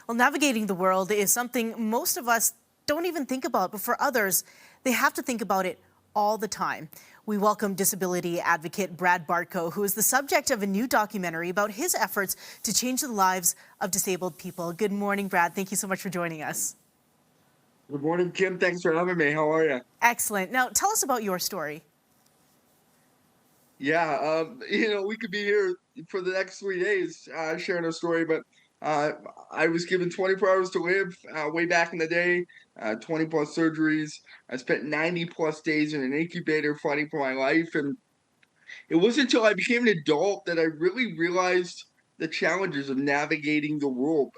Well, navigating the world is something most of us don't even think about, but for others, they have to think about it all the time. We welcome disability advocate Brad Bartko, who is the subject of a new documentary about his efforts to change the lives of disabled people. Good morning, Brad. Thank you so much for joining us. Good morning, Kim. Thanks for having me. How are you? Excellent. Now, tell us about your story. Yeah, we could be here for the next 3 days sharing a story, but uh, I was given 24 hours to live way back in the day, 20 plus surgeries. I spent 90 plus days in an incubator fighting for my life. And it wasn't until I became an adult that I really realized the challenges of navigating the world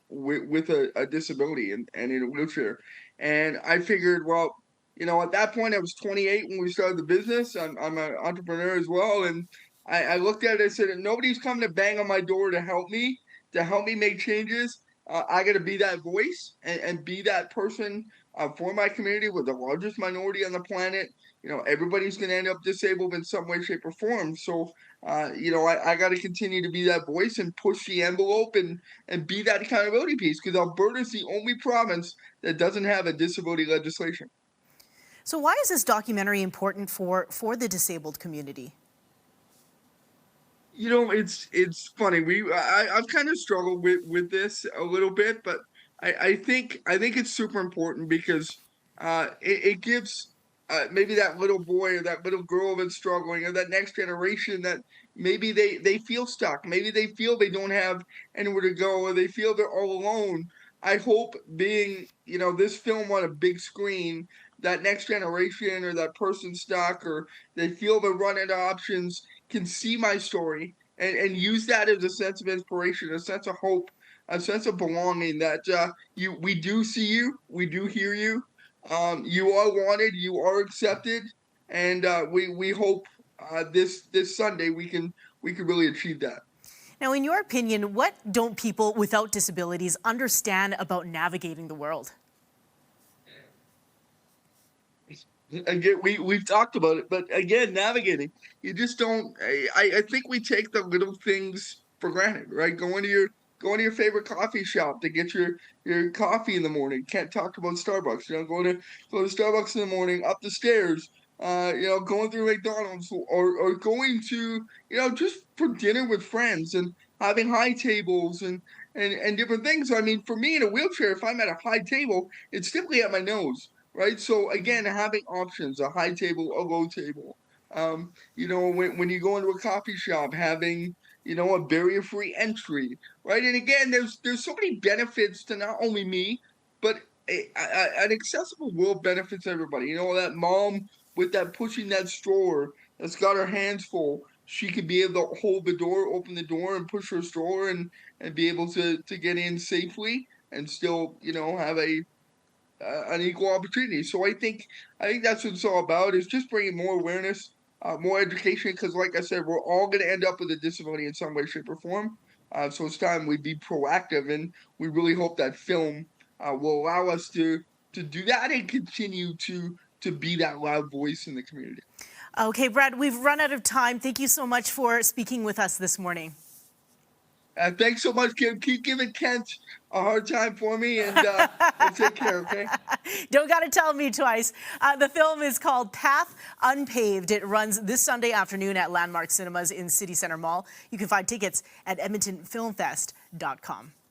with a disability and in a wheelchair. And I figured, well, at that point, I was 28 when we started the business. I'm an entrepreneur as well. And I looked at it and said, nobody's coming to bang on my door to help me make changes. I got to be that voice and be that person for my community. We're the largest minority on the planet. Everybody's going to end up disabled in some way, shape, or form. So, I got to continue to be that voice and push the envelope and be that accountability piece, because Alberta is the only province that doesn't have a disability legislation. So why is this documentary important for the disabled community? It's funny. I've kind of struggled with this a little bit, but I think it's super important because it gives maybe that little boy or that little girl that's struggling, or that next generation, that maybe they feel stuck. Maybe they feel they don't have anywhere to go, or they feel they're all alone. I hope being, this film on a big screen, that next generation or that person stuck, or they feel they're running out of options, can see my story and use that as a sense of inspiration, a sense of hope, a sense of belonging, that we do see you, we do hear you, you are wanted, you are accepted, and we hope this Sunday we can really achieve that. Now, in your opinion, what don't people without disabilities understand about navigating the world? Again, we've talked about it, but again, navigating, you just don't. I think we take the little things for granted, right? Going to your favorite coffee shop to get your coffee in the morning. Can't talk about Starbucks. Go to Starbucks in the morning, up the stairs. Going through McDonald's, or going to, just for dinner with friends and having high tables and different things. I mean, for me in a wheelchair, if I'm at a high table, it's typically at my nose. Right. So again, having options, a high table, a low table. When you go into a coffee shop, having, a barrier-free entry, right? And again, there's so many benefits to not only me, but an accessible world benefits everybody. That mom with that pushing that stroller, that's got her hands full. She could be able to hold the door, open the door, and push her stroller and be able to get in safely and still, have an equal opportunity. So I think that's what it's all about, is just bringing more awareness, more education, because like I said, we're all going to end up with a disability in some way, shape, or form. So it's time we be proactive, and we really hope that film will allow us to do that and continue to be that loud voice in the community. Okay, Brad, we've run out of time. Thank you so much for speaking with us this morning. Thanks so much, Kim. Keep giving Kent a hard time for me, and we'll take care, okay? Don't got to tell me twice. The film is called Path Unpaved. It runs this Sunday afternoon at Landmark Cinemas in City Centre Mall. You can find tickets at edmontonfilmfest.com.